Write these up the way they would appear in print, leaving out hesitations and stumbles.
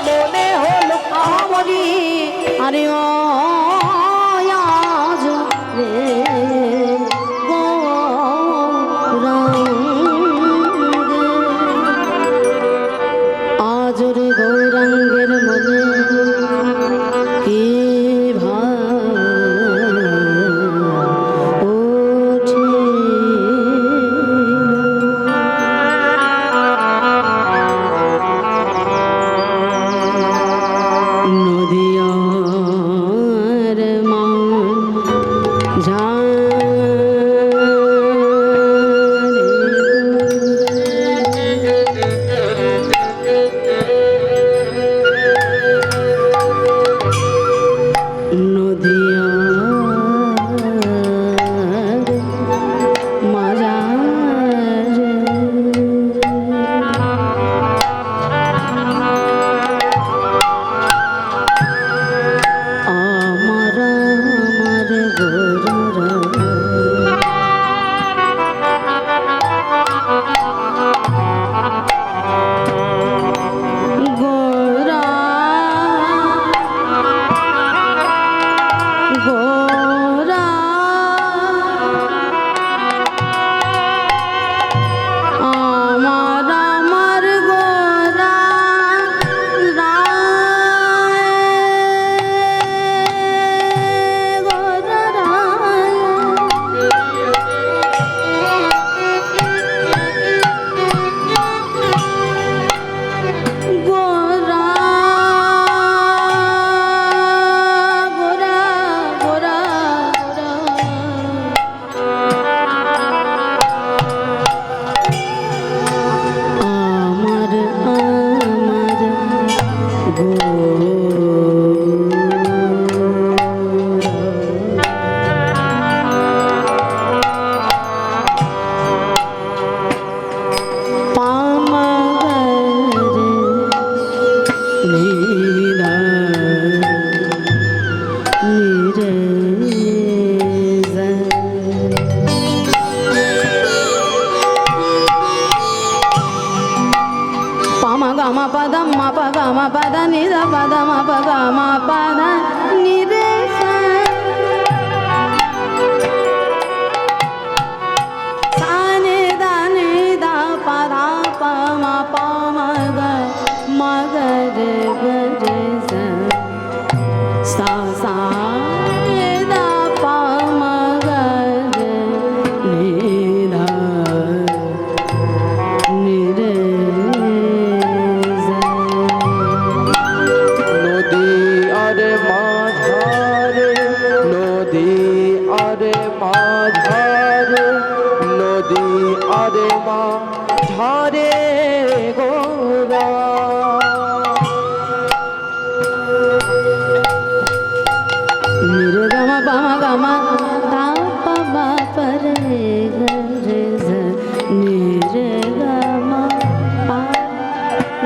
মনে হলো আমারই আরে ও আজ রে আজ রে গৌরাঙ্গের মনে কি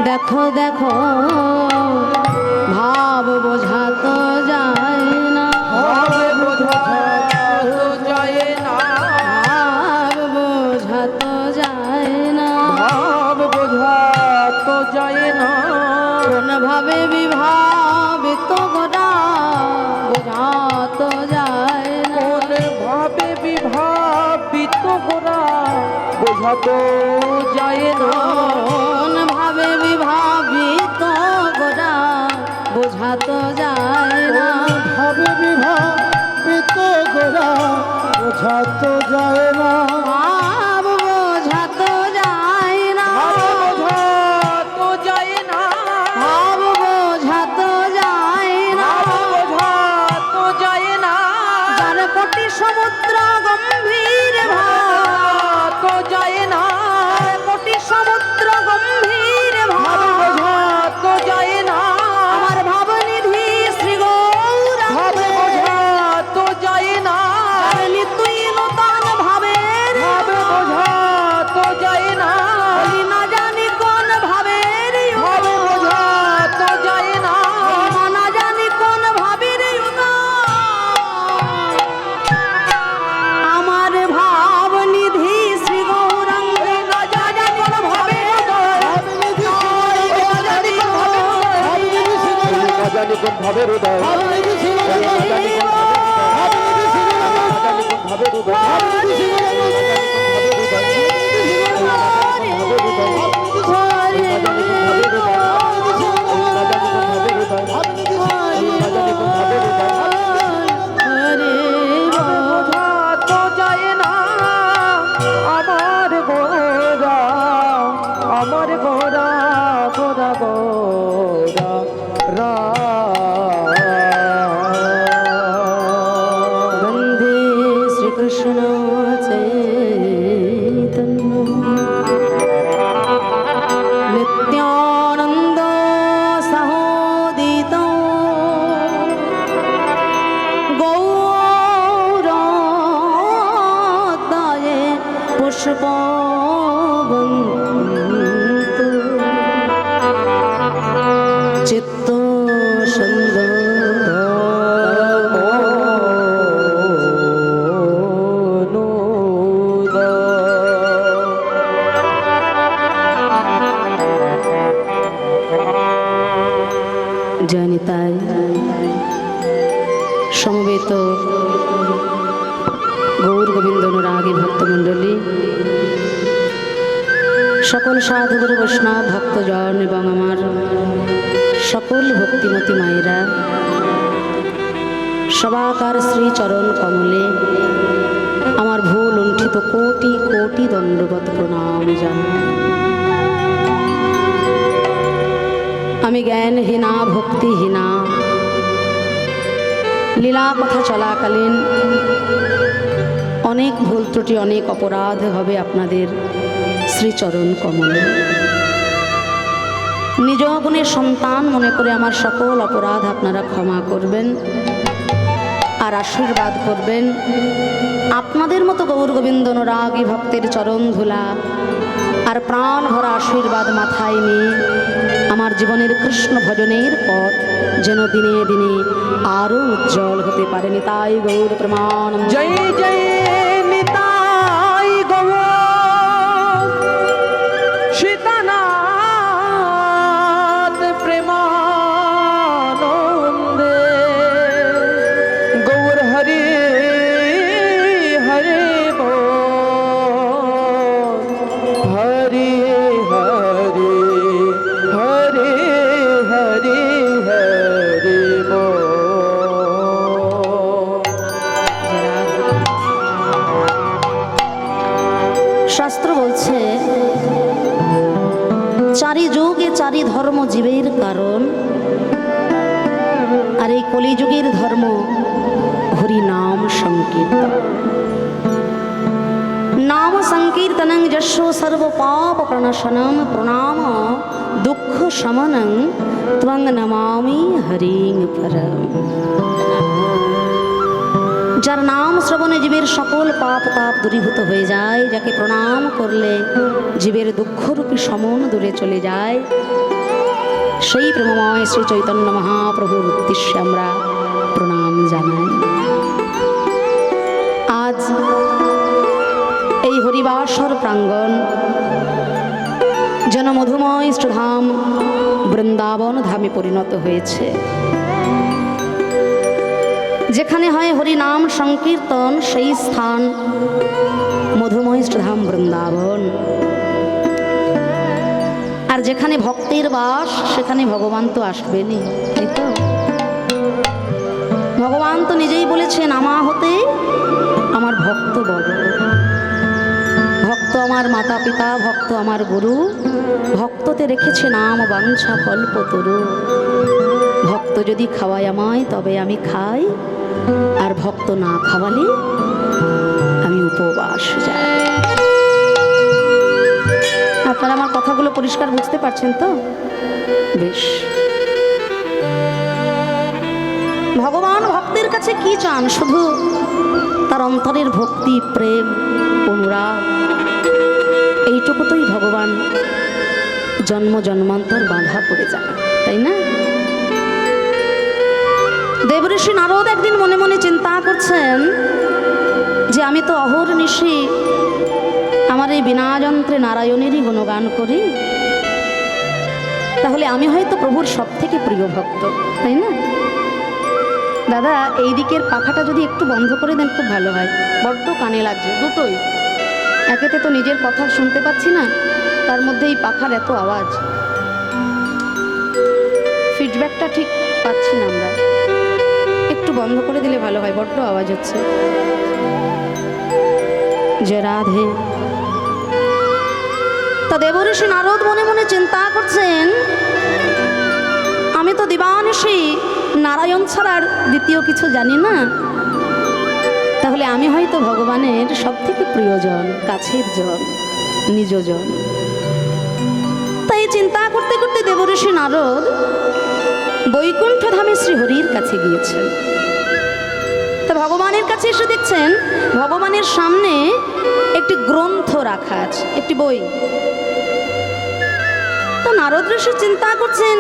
দেখো দেখো ভাব বোঝা তো যায় না, ভাব বোঝা তো যায় না, ভাব বোঝা তো যায় না, ভাব বোঝা তো যায় না। কোন ভাবে বিভাবিত গোটা বোঝা তো যায় না, কোন ভাবে বিভাবিত গোরা বোঝা তো যায় না, কোন ভাবে বিভাবিত গোটা বোঝা তো যায় না, ভাবে বিভাবিত গোরা বোঝা তো যায় না, ভাব বোঝা তো যায় না, বোঝা তো যায় না, ভাব বোঝা তো যায় না, বোঝা তো যায় না, যার কোটি সমুদ্র গম্ভীর ভাব তো যায় না, কোটি সমুদ্র গম্ভীর ভাব বোঝা তো যায় না, আমার ভাবনিধি শ্রী গৌর বোঝা তো যায় না, তুই নূতন ভাবের বোঝা তো যায় না, না জানি কোন ভাবের বোঝা তো যায় না, না জানি কোন ভাবের আমার ভাব ভাবে হৃদয় আমার গোরা গোরা গোরা রা বন্দে শ্রীকৃষ্ণ চৈতন্য নিত্যানন্দ সহোদিত গৌরদায়ে পুষ্প চিত্ত সুন্দর জয়নিতাই সমবেত গৌর গোবিন্দ অনুরাগী ভক্তমণ্ডলী, সকল সাধুগুরু বৈষ্ণব ভক্তজন এবং আমার সকল ভক্তিমতী মায়েরা সবাকার শ্রীচরণ কমলে আমার ভুল লুণ্ঠিত কোটি কোটি দণ্ডবত প্রণাম জানাই। আমি জ্ঞানহীনা ভক্তিহীনা, লীলা কথা চলাকালীন অনেক ভুল ত্রুটি অনেক অপরাধ হবে আপনাদের শ্রীচরণ কমলে। নিজ গুণের সন্তান মনে করে আমার সকল অপরাধ আপনারা ক্ষমা করবেন আর আশীর্বাদ করবেন। আপনাদের মতো গৌর গোবিন্দ অনুরাগী ভক্তের চরণ ধুলা আর প্রাণ ভরা আশীর্বাদ মাথায় নিয়ে আমার জীবনের কৃষ্ণ ভজনের পথ যেন দিনে দিনে আরও উজ্জ্বল হতে পারেনি। তাই গৌর প্রমাণ। জয় জয় নিতাই গৌর সীতানাথ প্রেমানন্দে গৌর হরে হরে বল হরে হরে হরে হরে হরে বল। শাস্ত্র বলছে চারি যুগে চারি ধর্ম জীবের কারণ, আর এই কলিযুগের ধর্ম হরি নাম সংকীর্তন। নাম সংকীর্তনং যস্য সর্ব পাপ প্রণশনম প্রণাম দুঃখ শমনং ত্বং নমামি হরিং পরম। যার নাম শ্রবণে জীবের সকল পাপ তাপ দূরীভূত হয়ে যায়, যাকে প্রণাম করলে জীবের দুঃখরূপী সমন দূরে চলে যায়, সেই প্রেমময় শ্রী চৈতন্য মহাপ্রভুর উদ্দেশ্যে আমরা প্রণাম জানাই। আজ এই হরিবাসর প্রাঙ্গণ যেন মধুময় ইষ্টধাম বৃন্দাবন ধামে পরিণত হয়েছে। যেখানে হয় হরি নাম সংকীর্তন সেই স্থান মধুময় ইষ্টধাম বৃন্দাবন। আর যেখানে ভক্তের বাস সেখানে ভগবান তো আসবেনই, তাই তো? ভগবান তো নিজেই বলেছেন আমা হতে আমার ভক্ত বড়। ভক্ত আমার মাতা পিতা, ভক্ত আমার গুরু, ভক্ততে রেখেছে নাম বাঞ্ছা কল্পতরু। ভক্ত যদি খাওয়ায় আমায় তবে আমি খাই, আর ভক্ত না খাওয়ালে আমি উপবাস যাই। আপনারা আমার কথাগুলো পরিষ্কার বুঝতে পারছেন তো? বেশ। ভগবান ভক্তের কাছে কি চান? শুধু তার অন্তরের ভক্তি, প্রেম, অনুরাগ, এইটুকুতেই ভগবান জন্ম জন্মান্তর বাঁধা পড়ে যান, তাই না? দেবঋষি নারদ একদিন মনে মনে চিন্তা করছেন যে আমি তো অহর্নিশি আমার এই বিনা যন্ত্রে নারায়ণেরই গুণগান করি, তাহলে আমি হয়তো প্রভুর সব থেকে প্রিয় ভক্ত, তাই না? দাদা এই দিকের পাখাটা যদি একটু বন্ধ করে দেন খুব ভালো হয়, বড্ড কানে লাগছে দুটোই। একেতে তো নিজের কথা শুনতে পাচ্ছি না, তার মধ্যে এই পাখার এত আওয়াজ, ফিডব্যাকটা ঠিক পাচ্ছি না আমরা। একটু বন্ধ করে দিলে ভালো হয়, বড্ড আওয়াজ হচ্ছে। যে রাধে। তা দেবঋষি নারদ মনে মনে চিন্তা করছেন, আমি তো দিবানিশি নারায়ণ ছাড়ার দ্বিতীয় কিছু জানি না, তাহলে আমি হয়তো ভগবানের সব থেকে প্রিয়জন, কাছের জন, নিজজন। তাই চিন্তা করতে করতে দেবঋষি নারদ বৈকুণ্ঠ ধামে শ্রীহরির কাছে গিয়েছেন। তা ভগবানের কাছে এসে দেখছেন ভগবানের সামনে একটি গ্রন্থ রাখা আছে, একটি বই। তো নারদ ঋষি চিন্তা করছেন,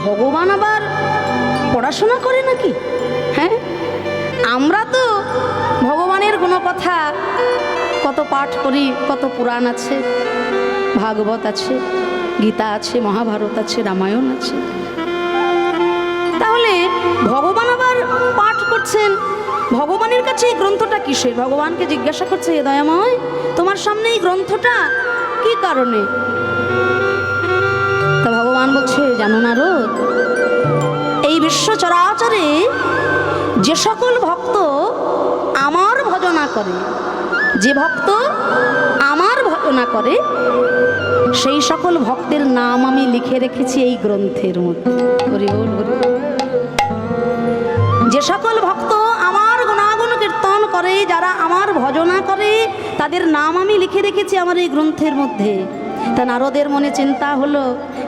ভগবান আবার পড়াশোনা করে নাকি? হ্যাঁ, আমরা তো ভগবানের কোনো কথা কত পাঠ করি, কত পুরাণ আছে, ভাগবত আছে, গীতা আছে, মহাভারত আছে, রামায়ণ আছে। তাহলে ভগবান আবার পাঠ করছেন, ভগবানের কাছে এই গ্রন্থটা কিসের? ভগবানকে জিজ্ঞাসা করছে, এ দয়াময়, তোমার সামনে এই গ্রন্থটা কি কারণে? তা ভগবান বলছে, জানো নারদ, এই বিশ্ব চরাচরে যে সকল ভক্ত আমার ভজনা করে, যে ভক্ত আমার ভজনা করে, সেই সকল ভক্তের নাম আমি লিখে রেখেছি এই গ্রন্থের মধ্যে। হরি বল, হরি বল। যে সকল ভক্ত আমার গুণাগুণ কীর্তন করে, যারা আমার ভজনা করে, তাদের নাম আমি লিখে রেখেছি আমার এই গ্রন্থের মধ্যে। তা নারদের মনে চিন্তা হলো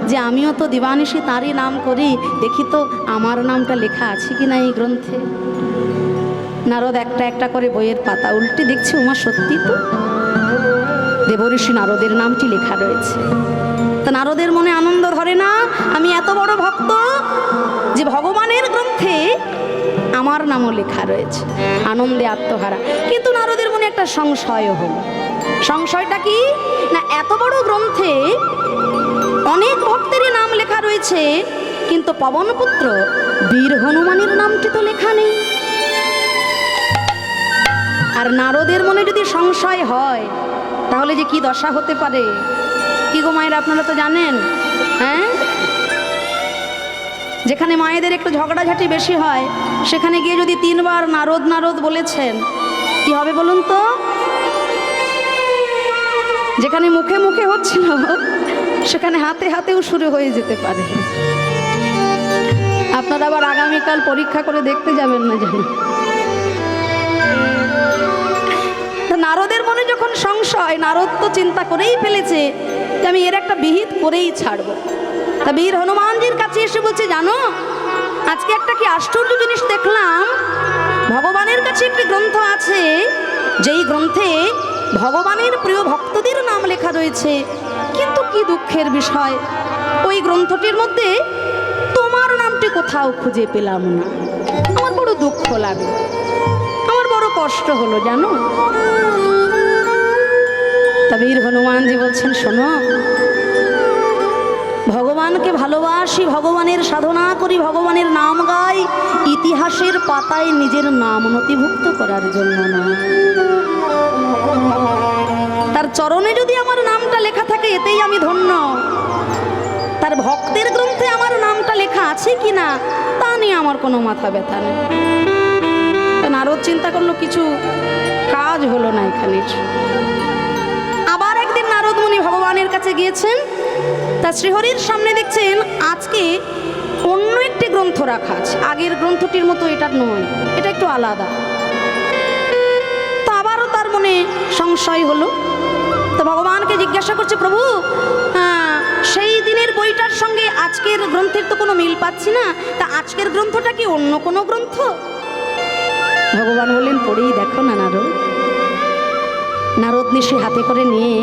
যে আমিও তো দিবানিশি তারই নাম করি, দেখি তো আমার নামটা লেখা আছে কি না এই গ্রন্থে। নারদ একটা একটা করে বইয়ের পাতা উল্টে দেখছে, উমা সত্যি তো দেবঋষি নারদের নামটি লেখা রয়েছে। তা নারদের মনে আনন্দ ধরে না, আমি এত বড় ভক্ত যে ভগবানের গ্রন্থে আমার নামও লেখা রয়েছে, আনন্দে আত্মহারা। কিন্তু নারদের মনে একটা সংশয় হলো। সংশয়টা কি না, এত বড় গ্রন্থে অনেক ভক্তেরই নাম লেখা রয়েছে, কিন্তু পবনপুত্র বীর হনুমানের নামটি তো লেখা নেই। আর নারদের মনে যদি সংশয় হয়, তাহলে যে কি দশা হতে পারে, কি গো মায়েরা, আপনারা তো জানেন। হ্যাঁ, যেখানে মায়েদের একটু ঝগড়াঝাটি বেশি হয়, সেখানে গিয়ে যদি 3 বার নারদ নারদ বলেছেন, কি হবে বলুন তো? যেখানে মুখে মুখে হচ্ছিল, সেখানে হাতে হাতেও শুরু হয়ে যেতে পারে। আপনারা আবার আগামীকাল পরীক্ষা করে দেখতে যাবেন না জানি। নারদের মনে যখন সংশয়, নারদ তো চিন্তা করেই ফেলেছে যে আমি এর একটা বিহিত করেই ছাড়বো। তা বীর হনুমানজির কাছে এসে বলছে, জানো আজকে একটা কি আশ্চর্য জিনিস দেখলাম, ভগবানের কাছে একটি গ্রন্থ আছে, যেই গ্রন্থে ভগবানের প্রিয় ভক্তদের নাম লেখা রয়েছে, কিন্তু কি দুঃখের বিষয়, ওই গ্রন্থটির মধ্যে তোমার নামটি কোথাও খুঁজে পেলাম না। আমার বড় দুঃখ লাগে, আমার বড় কষ্ট হলো জানো। তা বীর হনুমানজি বলছেন, শোনো, ভগবানকে ভালোবাসি, ভগবানের সাধনা করি, ভগবানের নাম গাই, ইতিহাসের পাতায় নিজের নাম নথিভুক্ত করার জন্য না। তার চরণে যদি আমার নামটা লেখা থাকে, এতেই আমি ধন্য। তার ভক্তের গ্রন্থে আমার নামটা লেখা আছে কি না, তা নিয়ে আমার কোনো মাথা ব্যথা নেই। নারদ চিন্তা করলো, কিছু কাজ হলো না এখানে। আবার একদিন নারদ মুনি ভগবানের কাছে গিয়েছেন, তা শ্রীহরির সামনে দেখছেন আজকে অন্য একটি গ্রন্থ রাখা আছে, আগের গ্রন্থটির মতো এটা নয়, এটা একটু আলাদা। তো আবারও তার মনে সংশয় হলো। তো ভগবানকে জিজ্ঞাসা করছে, প্রভু সেই দিনের বইটার সঙ্গে আজকের গ্রন্থের তো কোনো মিল পাচ্ছি না, তা আজকের গ্রন্থটা কি অন্য কোনো গ্রন্থ? ভগবান বললেন, পড়েই দেখো না নারদ। নারদ নিশে হাতে করে নিয়ে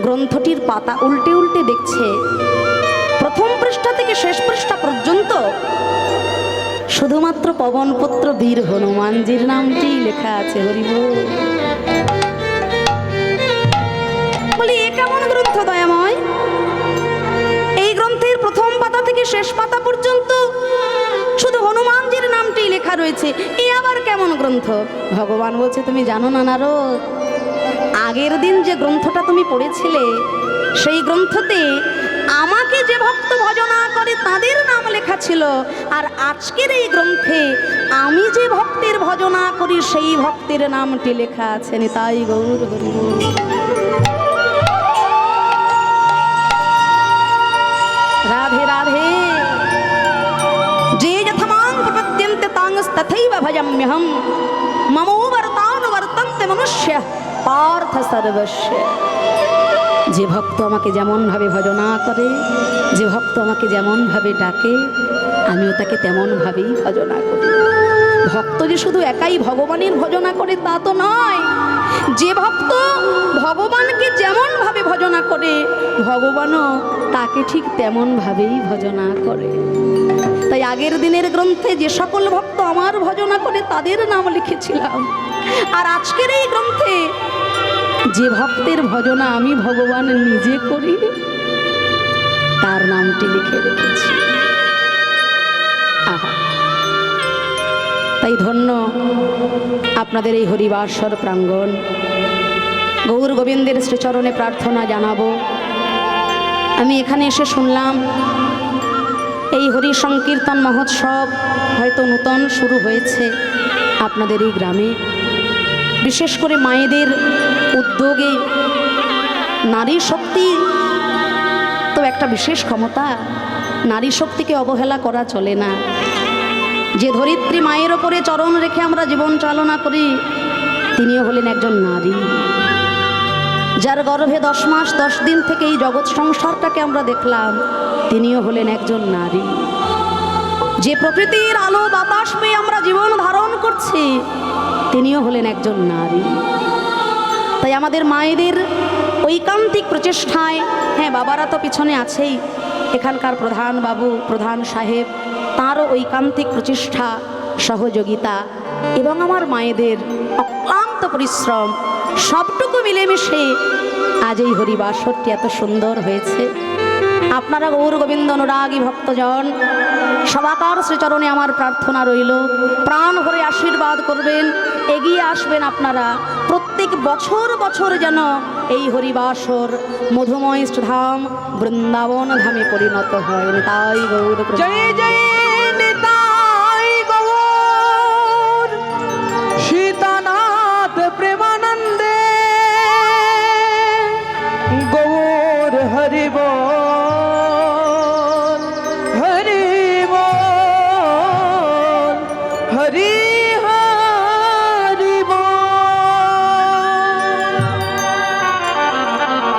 গ্রন্থটির পাতা উল্টে উল্টে দেখছে, প্রথম পৃষ্ঠা থেকে শেষ পৃষ্ঠা পর্যন্ত শুধুমাত্র পবনপুত্র বীর হনুমানজির নামটি লেখা আছে। হরি বল। বলি, এ কেমন গ্রন্থ দয়াময়? এই গ্রন্থের প্রথম পাতা থেকে শেষ পাতা পর্যন্ত শুধু হনুমানজির নামটি লেখা রয়েছে। এ আবার কেমন গ্রন্থ? ভগবান বলছে, তুমি জানো না নারদ, আগের দিন যে গ্রন্থটা তুমি পড়েছিলে সেই গ্রন্থতে আমাকে যে ভক্ত ভজনা করে তাদের নাম লেখা ছিল, আর আজকের এই গ্রন্থে আমি যে ভক্তের ভজনা করি সেই ভক্তের নামটি লেখা আছে। নিতাই গৌর হরি বল। রাধে রাধে। যে যথমাং প্রপদ্যন্তে তাংস্তথৈব ভজাম্যহম মমো বর্তানুবর্তন্তে মনুষ্য পার্থ সর্বস্য। যে ভক্ত আমাকে যেমনভাবে ভজনা করে, যে ভক্ত আমাকে যেমনভাবে ডাকে, আমিও তাকে তেমনভাবেই ভজনা করি। ভক্ত যে শুধু একাই ভগবানের ভজনা করে তা তো নয়, যে ভক্ত ভগবানকে যেমনভাবে ভজনা করে ভগবানও তাকে ঠিক তেমনভাবেই ভজনা করে। তাই আগের দিনের গ্রন্থে যে সকল ভক্ত আমার ভজনা করে তাদের নাম লিখেছিলাম, আর আজকের এই গ্রন্থে যে ভক্তের ভজনা আমি ভগবান নিজে করি তার নামটি লিখে রেখেছি। আহা, তাই ধন্য আপনাদের এই হরিবাসর প্রাঙ্গণ। গৌর গোবিন্দের শ্রীচরণে প্রার্থনা জানাবো। আমি এখানে এসে শুনলাম এই হরি সংকীর্তন মহোৎসব হয়তো নূতন শুরু হয়েছে আপনাদের এই গ্রামে। বিশেষ করে মায়েদের উদ্যোগে। নারী শক্তি তো একটা বিশেষ ক্ষমতা, নারী শক্তিকে অবহেলা করা চলে না। যে ধরিত্রী মায়ের ওপরে চরণ রেখে আমরা জীবন চালনা করি তিনিও হলেন একজন নারী। যার গর্ভে 10 মাস 10 দিন থেকে এই জগৎ সংসারটাকে আমরা দেখলাম তিনিও হলেন একজন নারী। যে প্রকৃতির আলো বাতাস পেয়ে আমরা জীবন ধারণ করছি তিনিও হলেন একজন নারী। তাই আমাদের মায়েদের ঐকান্তিক প্রচেষ্টায়, হ্যাঁ বাবারা তো পিছনে আছেই, এখানকার প্রধান বাবু, প্রধান সাহেব, তাঁরও ঐকান্তিক প্রচেষ্টা, সহযোগিতা এবং আমার মায়েদের অক্লান্ত পরিশ্রম সবটুকু মিলেমিশে আজ এই হরিবাসরটি এত সুন্দর হয়েছে। আপনারা গৌর গোবিন্দ অনুরাগী ভক্তজন সবাকার শ্রীচরণে আমার প্রার্থনা রইল, প্রাণ ভরে আশীর্বাদ করবেন, এগিয়ে আসবেন আপনারা। প্রত্যেক বছর বছর যেন এই হরিবাসর মধুময় ধাম বৃন্দাবন ধামে পরিণত হয়। তাই গৌর জয় জয় নিতাই গৌর সীতানাথ প্রেমানন্দে গৌর হরি বল হরি বল হরি হরি বল।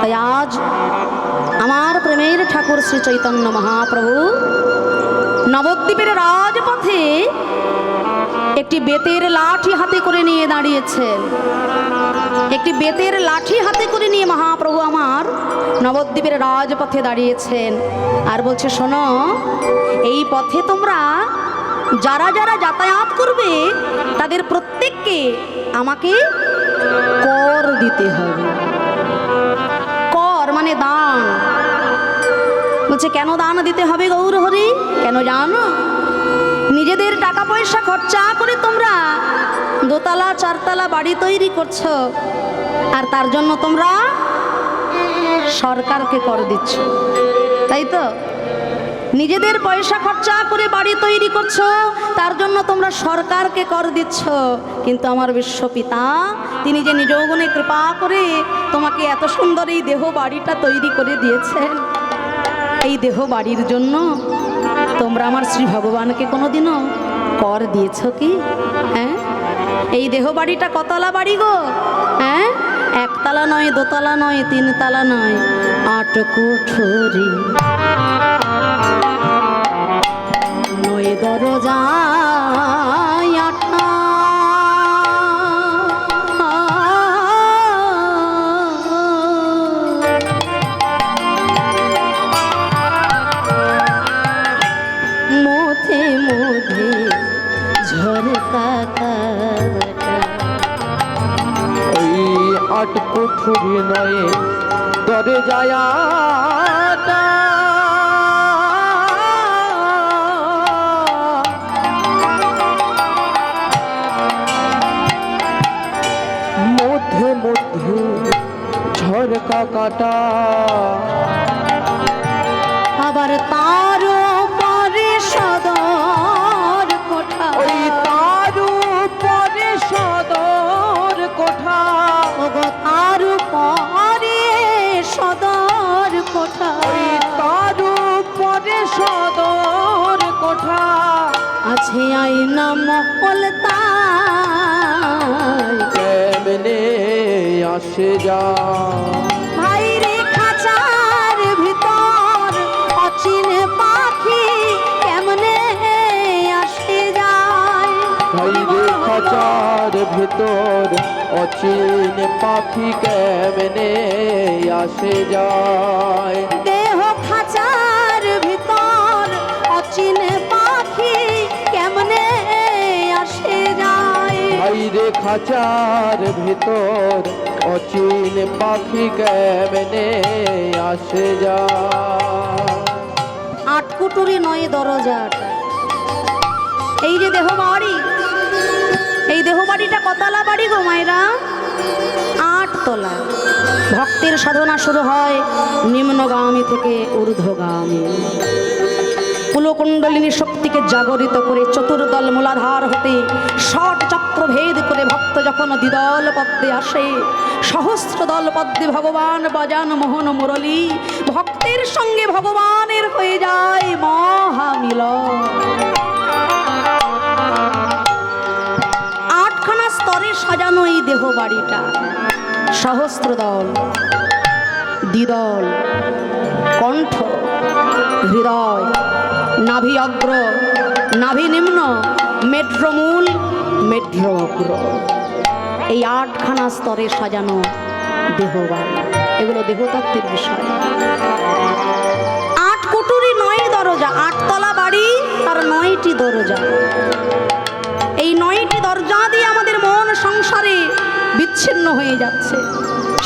তাই আজ আমার প্রেমের ঠাকুর শ্রী চৈতন্য মহাপ্রভু নবদ্বীপের রাজপথে একটি বেতের লাঠি হাতে করে নিয়ে দাঁড়িয়েছেন। একটি বেতের লাঠি হাতে করে নিয়ে মহাপ্রভু আমার নবদ্বীপের রাজপথে দাঁড়িয়েছেন আর বলছে, শোনো, এই পথে তোমরা যারা যারা যাতায়াত করবে তাদের প্রত্যেককে আমাকে কর দিতে হবে। কর মানে দান। বলছে, কেন দান দিতে হবে গৌর হরি? কেন জানো? নিজেদের টাকা পয়সা খরচা করে তোমরা 2তলা 4তলা বাড়ি তৈরি করছো, আর তার জন্য তোমরা সরকারকে কর দিচ্ছ, তাই তো? নিজেদের পয়সা খরচা করে বাড়ি তৈরি করছো, তার জন্য তোমরা সরকারকে কর দিচ্ছ। কিন্তু আমার বিশ্বপিতা তিনি যে নিজ গুণে কৃপা করে তোমাকে এত সুন্দর এই দেহ বাড়িটা তৈরি করে দিয়েছেন, এই দেহ বাড়ির জন্য তোমরা আমার শ্রী ভগবানকে কোনোদিনও কর দিয়েছ কি? হ্যাঁ, এই দেহ বাড়িটা কতলা বাড়ি গো? হ্যাঁ, 1তলা নয়, 2তলা নয়, 3তলা নয়, 8 কুঠুরি, 9 দরজা, 8টা মধ্যে মধ্যে ঝরকা কাটা। ওই 8 কুঠুরি নয় দরজায়াটা মোর কাকাটা, আবার তার পরে সদর কোঠা, ওই তার উপরে সদর কোঠা, ওগো তার পরে সদর কোঠা, ওই তার উপরে সদর কোঠা, আছে আইনা মহল তাই, কেমনে আসে যা, ভাই রে খাঁচার ভিতর অচিন পাখি কেমনে আসে যায়, ভাই রে খাঁচার ভেতর অচিন পাখি কেমনে আসে যায়, দেহ খাঁচার ভিতর অচিন পাখি কেমনে আসে যায়, ভাই রে খাঁচার ভেতর অচিন পাখি কেমনে আসে যায়। আটকুটুরি নয় দরজাটা, এই যে দেহ বাড়ি, এই দেহ বাড়িটা কতলা বাড়ি গো মায়েরা? 8 তলা। ভক্তের সাধনা শুরু হয় নিম্নগামী থেকে ঊর্ধ্বগামী। কুলকুণ্ডলিনী শক্তিকে জাগরিত করে চতুর্দল মূলাধার হতে ষট চক্র ভেদ করে ভক্ত যখন দ্বিদল পদ্মে আসে, সহস্র দল পদ্মে ভগবান বাজান মোহন মুরলী, ভক্তের সঙ্গে ভগবানের হয়ে যায় মহামিলন। 8খানা স্তরে সাজানো এই দেহ বাড়িটা, সহস্র দল, দ্বিদল, কণ্ঠ, হৃদয়, নাভি অগ্র, নাভি নিম্ন, মেঢ্রমূল, মেঢ্র অগ্র, এই 8খানা স্তরে সাজানো দেহবাড়ি। এগুলো দেহতত্ত্বের বিষয়। 8 কুটুরি 9 দরজা, 8 তলা বাড়ি, তার 9টি দরজা। এই 9টি দরজা দিয়ে আমাদের মন সংসারে বিচ্ছিন্ন হয়ে যাচ্ছে,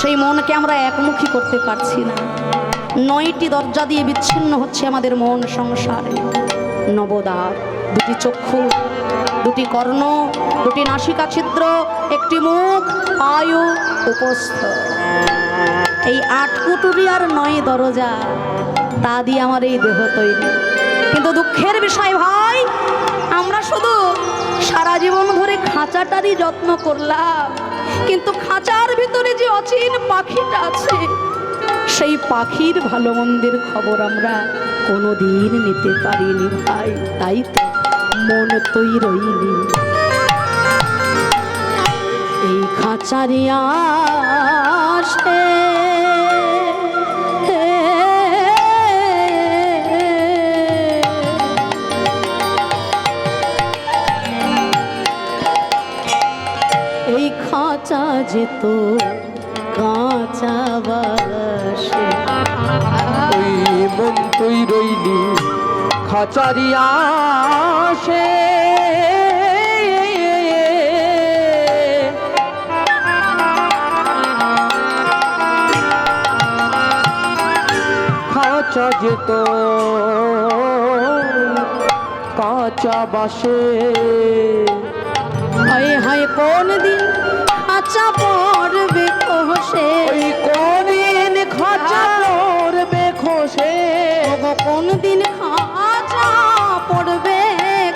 সেই মনকে আমরা একমুখী করতে পারছি না। 9টি দরজা দিয়ে বিচ্ছিন্ন হচ্ছে আমাদের মন সংসারে। নবদ্বার, 2টি চক্ষু, 2টি কর্ণ, 2টি নাসিকা ছিদ্র, 1টি মুখ, পায়ু, উপস্থ। এই 8 কুটুরি আর 9 দরজা, তা দিয়ে আমার এই দেহ তৈরি। কিন্তু দুঃখের বিষয় ভাই, আমরা শুধু সারা জীবন ধরে খাঁচাটারই যত্ন করলাম, কিন্তু খাঁচার ভিতরে যে অচিন পাখিটা আছে, সেই পাখির ভালো মন্দের খবর আমরা কোনোদিন নিতে পারিনি ভাই। তাই তো মন তুই রইলি এই খাঁচারি আসে, এই খাঁচা যেত কাঁচা বাসে, ওই মন তুই রইলি খাঁচারি আসে, খাঁচা যেত কাঁচা বাসে, হায় হায় কোন দিন খাঁচা পড়বে খসে, ওই কোনদিন খাঁচা পড়বে খসে, কোন দিন খাঁচা পড়বে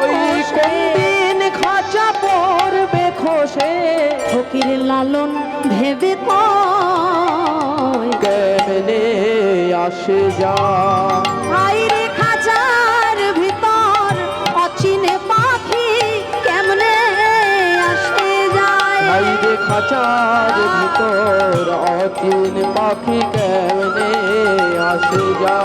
ওই খসে, কোনদিন খাঁচা পড়বে খসে, ফকির লালন ভেবে কয় কেমনে আসে যা, আইরে খাঁচার ভিতর অচিনে পাখি কেমনে আসে যায়, বাইরে খাঁচার ভিতর অচিন পাখি কেমনে আসে যা,